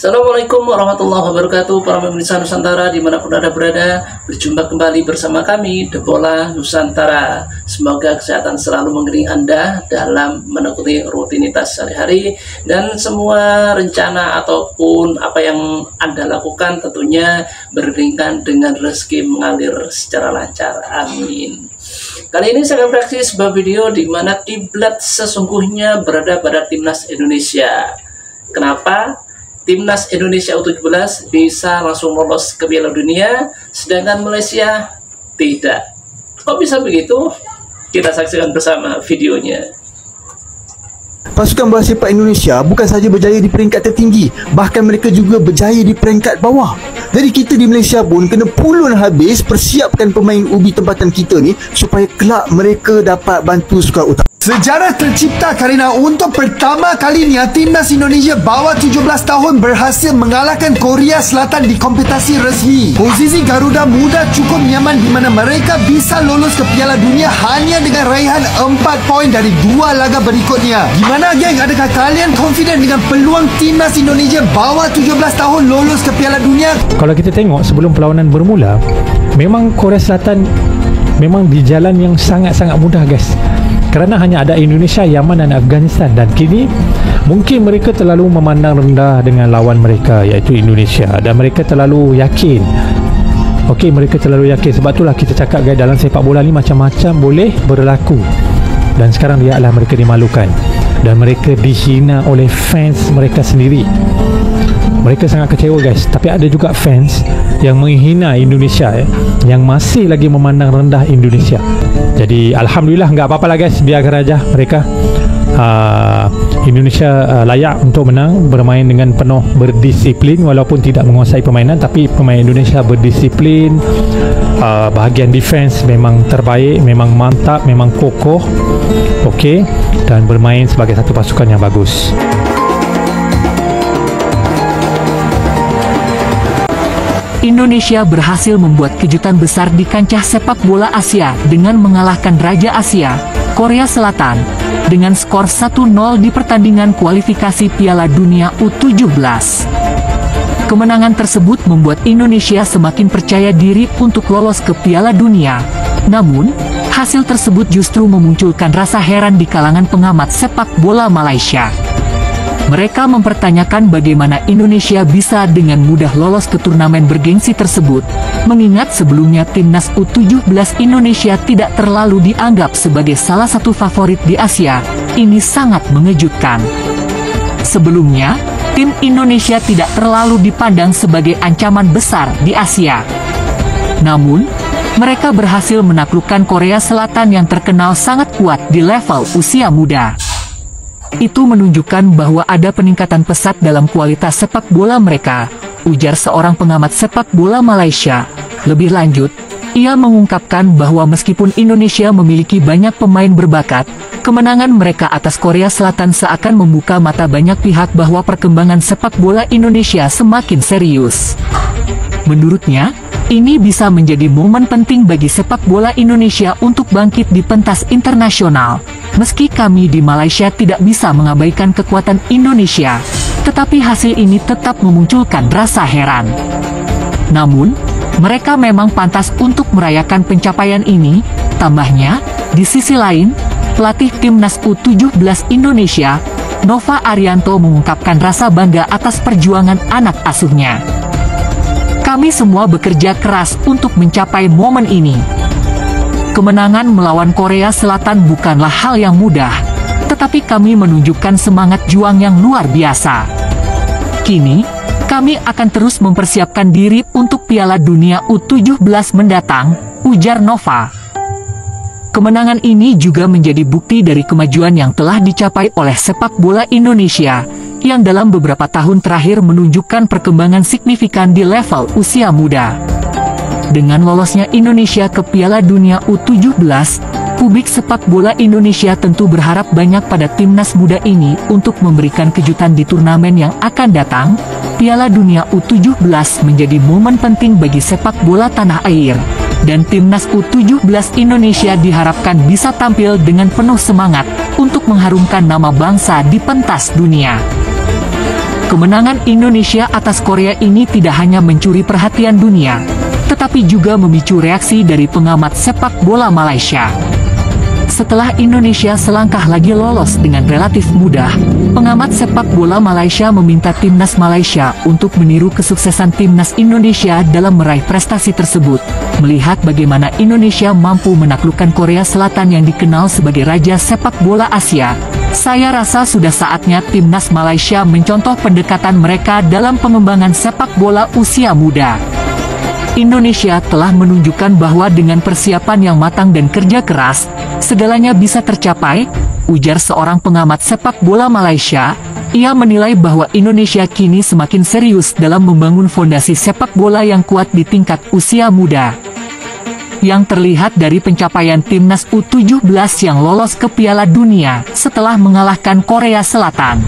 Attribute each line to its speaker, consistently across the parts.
Speaker 1: Assalamualaikum warahmatullahi wabarakatuh, para pemirsa Nusantara dimanapun Anda berada. Berjumpa kembali bersama kami, The Bola Nusantara. Semoga kesehatan selalu mengiringi Anda dalam menekuni rutinitas sehari-hari, dan semua rencana ataupun apa yang Anda lakukan tentunya beriringan dengan rezeki mengalir secara lancar. Amin. Kali ini saya akan bereaksi sebuah video di mana kiblat sesungguhnya berada pada timnas Indonesia. Kenapa timnas Indonesia U17 bisa langsung lolos ke Piala Dunia, sedangkan Malaysia tidak? Kok bisa begitu? Kita saksikan bersama videonya.
Speaker 2: Pasukan bola sepak Indonesia bukan sahaja berjaya di peringkat tertinggi, bahkan mereka juga berjaya di peringkat bawah. Jadi kita di Malaysia pun kena pulun habis persiapkan pemain ubi tempatan kita ni supaya kelak mereka dapat bantu skuad utama.
Speaker 3: Sejarah tercipta kerana untuk pertama kalinya timnas Indonesia bawah 17 tahun berhasil mengalahkan Korea Selatan di kompetisi resmi. Posisi Garuda Muda cukup nyaman di mana mereka bisa lolos ke Piala Dunia hanya dengan raihan 4 poin dari 2 laga berikutnya. Gimana geng, adakah kalian confident dengan peluang timnas Indonesia bawah 17 tahun lolos ke Piala Dunia?
Speaker 4: Kalau kita tengok sebelum perlawanan bermula, memang Korea Selatan memang di jalan yang sangat-sangat mudah guys, kerana hanya ada Indonesia, Yaman dan Afghanistan. Dan kini mungkin mereka terlalu memandang rendah dengan lawan mereka iaitu Indonesia, dan mereka terlalu yakin. Okey, mereka terlalu yakin. Sebab itulah kita cakap guys, dalam sepak bola ni macam-macam boleh berlaku. Dan sekarang lihatlah mereka dimalukan dan mereka dihina oleh fans mereka sendiri. Mereka sangat kecewa guys. Tapi ada juga fans yang menghina Indonesia yang masih lagi memandang rendah Indonesia. Jadi alhamdulillah, enggak apa-apa lah guys, biarkan aja mereka. Indonesia layak untuk menang, bermain dengan penuh berdisiplin walaupun tidak menguasai permainan, tapi pemain Indonesia berdisiplin. Bahagian defense memang terbaik, memang mantap, memang kokoh. Okey, dan bermain sebagai satu pasukan yang bagus.
Speaker 5: Indonesia berhasil membuat kejutan besar di kancah sepak bola Asia dengan mengalahkan Raja Asia, Korea Selatan, dengan skor 1-0 di pertandingan kualifikasi Piala Dunia U17. Kemenangan tersebut membuat Indonesia semakin percaya diri untuk lolos ke Piala Dunia. Namun, hasil tersebut justru memunculkan rasa heran di kalangan pengamat sepak bola Malaysia. Mereka mempertanyakan bagaimana Indonesia bisa dengan mudah lolos ke turnamen bergengsi tersebut, mengingat sebelumnya timnas U17 Indonesia tidak terlalu dianggap sebagai salah satu favorit di Asia. Ini sangat mengejutkan. Sebelumnya, tim Indonesia tidak terlalu dipandang sebagai ancaman besar di Asia. Namun, mereka berhasil menaklukkan Korea Selatan yang terkenal sangat kuat di level usia muda. Itu menunjukkan bahwa ada peningkatan pesat dalam kualitas sepak bola mereka, ujar seorang pengamat sepak bola Malaysia. Lebih lanjut, ia mengungkapkan bahwa meskipun Indonesia memiliki banyak pemain berbakat, kemenangan mereka atas Korea Selatan seakan membuka mata banyak pihak bahwa perkembangan sepak bola Indonesia semakin serius. Menurutnya, ini bisa menjadi momen penting bagi sepak bola Indonesia untuk bangkit di pentas internasional. Meski kami di Malaysia tidak bisa mengabaikan kekuatan Indonesia, tetapi hasil ini tetap memunculkan rasa heran. Namun, mereka memang pantas untuk merayakan pencapaian ini. Tambahnya, di sisi lain, pelatih timnas U17 Indonesia, Nova Arianto, mengungkapkan rasa bangga atas perjuangan anak asuhnya. Kami semua bekerja keras untuk mencapai momen ini. Kemenangan melawan Korea Selatan bukanlah hal yang mudah, tetapi kami menunjukkan semangat juang yang luar biasa. Kini, kami akan terus mempersiapkan diri untuk Piala Dunia U17 mendatang, ujar Nova. Kemenangan ini juga menjadi bukti dari kemajuan yang telah dicapai oleh sepak bola Indonesia, yang dalam beberapa tahun terakhir menunjukkan perkembangan signifikan di level usia muda. Dengan lolosnya Indonesia ke Piala Dunia U17, publik sepak bola Indonesia tentu berharap banyak pada timnas muda ini untuk memberikan kejutan di turnamen yang akan datang. Piala Dunia U17 menjadi momen penting bagi sepak bola tanah air, dan timnas U17 Indonesia diharapkan bisa tampil dengan penuh semangat untuk mengharumkan nama bangsa di pentas dunia. Kemenangan Indonesia atas Korea ini tidak hanya mencuri perhatian dunia, tetapi juga memicu reaksi dari pengamat sepak bola Malaysia. Setelah Indonesia selangkah lagi lolos dengan relatif mudah, pengamat sepak bola Malaysia meminta timnas Malaysia untuk meniru kesuksesan timnas Indonesia dalam meraih prestasi tersebut. Melihat bagaimana Indonesia mampu menaklukkan Korea Selatan yang dikenal sebagai raja sepak bola Asia, saya rasa sudah saatnya timnas Malaysia mencontoh pendekatan mereka dalam pengembangan sepak bola usia muda. Indonesia telah menunjukkan bahwa dengan persiapan yang matang dan kerja keras, segalanya bisa tercapai, ujar seorang pengamat sepak bola Malaysia. Ia menilai bahwa Indonesia kini semakin serius dalam membangun fondasi sepak bola yang kuat di tingkat usia muda. Yang terlihat dari pencapaian timnas U17 yang lolos ke Piala Dunia setelah mengalahkan Korea Selatan.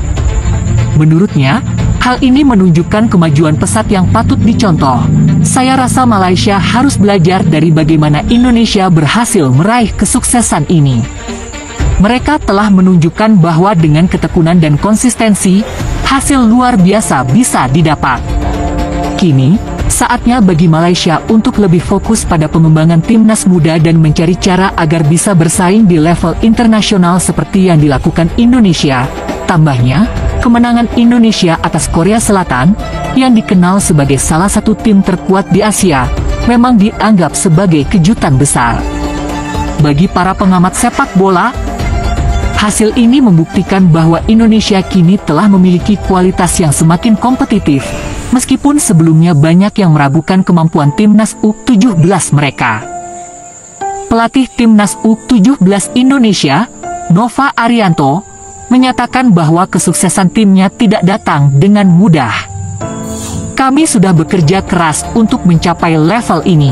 Speaker 5: Menurutnya, hal ini menunjukkan kemajuan pesat yang patut dicontoh. Saya rasa Malaysia harus belajar dari bagaimana Indonesia berhasil meraih kesuksesan ini. Mereka telah menunjukkan bahwa dengan ketekunan dan konsistensi, hasil luar biasa bisa didapat. Kini, saatnya bagi Malaysia untuk lebih fokus pada pengembangan timnas muda dan mencari cara agar bisa bersaing di level internasional seperti yang dilakukan Indonesia. Tambahnya, kemenangan Indonesia atas Korea Selatan, yang dikenal sebagai salah satu tim terkuat di Asia, memang dianggap sebagai kejutan besar. Bagi para pengamat sepak bola, hasil ini membuktikan bahwa Indonesia kini telah memiliki kualitas yang semakin kompetitif, meskipun sebelumnya banyak yang meragukan kemampuan timnas U17 mereka. Pelatih timnas U17 Indonesia, Nova Arianto, menyatakan bahwa kesuksesan timnya tidak datang dengan mudah. Kami sudah bekerja keras untuk mencapai level ini.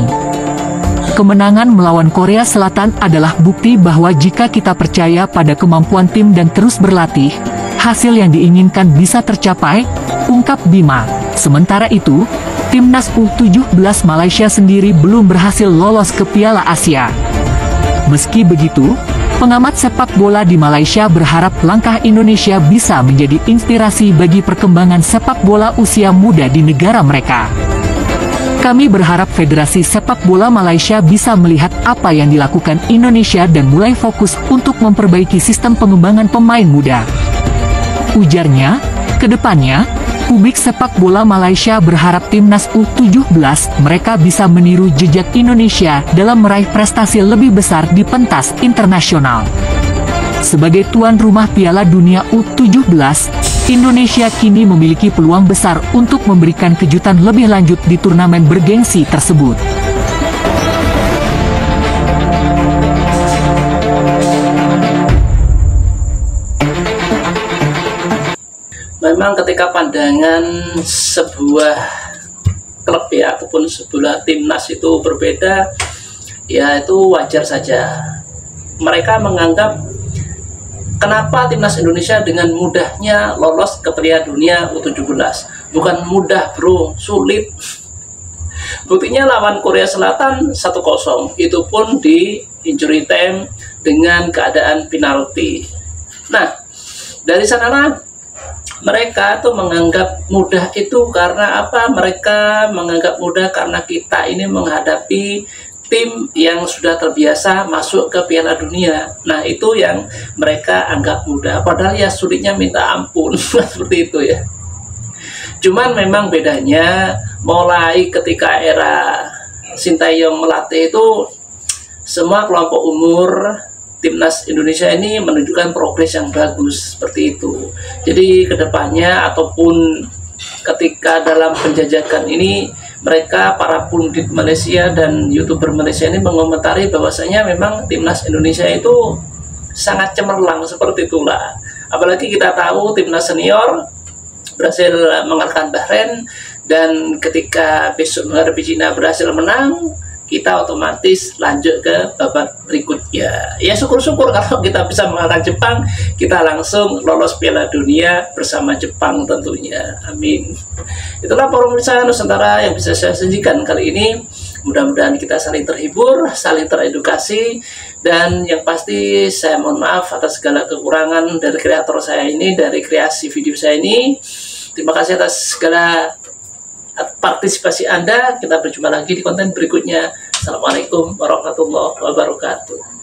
Speaker 5: Kemenangan melawan Korea Selatan adalah bukti bahwa jika kita percaya pada kemampuan tim dan terus berlatih, hasil yang diinginkan bisa tercapai, ungkap Bima. Sementara itu, timnas U17 Malaysia sendiri belum berhasil lolos ke Piala Asia. Meski begitu, pengamat sepak bola di Malaysia berharap langkah Indonesia bisa menjadi inspirasi bagi perkembangan sepak bola usia muda di negara mereka. Kami berharap Federasi Sepak Bola Malaysia bisa melihat apa yang dilakukan Indonesia dan mulai fokus untuk memperbaiki sistem pengembangan pemain muda. Ujarnya, kedepannya, publik sepak bola Malaysia berharap timnas U17 mereka bisa meniru jejak Indonesia dalam meraih prestasi lebih besar di pentas internasional. Sebagai tuan rumah Piala Dunia U17, Indonesia kini memiliki peluang besar untuk memberikan kejutan lebih lanjut di turnamen bergengsi tersebut.
Speaker 1: Memang ketika pandangan sebuah klub ya ataupun sebuah timnas itu berbeda, ya itu wajar saja. Mereka menganggap kenapa timnas Indonesia dengan mudahnya lolos ke Piala Dunia U17? Bukan mudah bro, sulit. Buktinya lawan Korea Selatan 1-0, itu pun di injury time dengan keadaan penalti. Nah, dari sanalah mereka tuh menganggap mudah itu karena apa? Mereka menganggap mudah karena kita ini menghadapi tim yang sudah terbiasa masuk ke Piala Dunia. Nah, itu yang mereka anggap mudah. Padahal ya sulitnya minta ampun. Seperti itu ya. Cuman memang bedanya mulai ketika era Sintayong melatih itu semua kelompok umur timnas Indonesia ini menunjukkan progres yang bagus seperti itu. Jadi kedepannya ataupun ketika dalam penjajakan ini mereka para pundit Malaysia dan YouTuber Malaysia ini mengomentari bahwasanya memang timnas Indonesia itu sangat cemerlang seperti itulah. Apalagi kita tahu timnas senior berhasil mengalahkan Bahrain dan ketika besok menghadapi Cina berhasil menang, kita otomatis lanjut ke babak berikutnya. Ya syukur-syukur kalau kita bisa mengalahkan Jepang, kita langsung lolos Piala Dunia bersama Jepang tentunya. Amin. Itulah para pemirsa Nusantara yang bisa saya sajikan kali ini. Mudah-mudahan kita saling terhibur, saling teredukasi, dan yang pasti saya mohon maaf atas segala kekurangan dari kreator saya ini, dari kreasi video saya ini. Terima kasih atas segala partisipasi Anda. Kita berjumpa lagi di konten berikutnya. Assalamualaikum warahmatullahi wabarakatuh.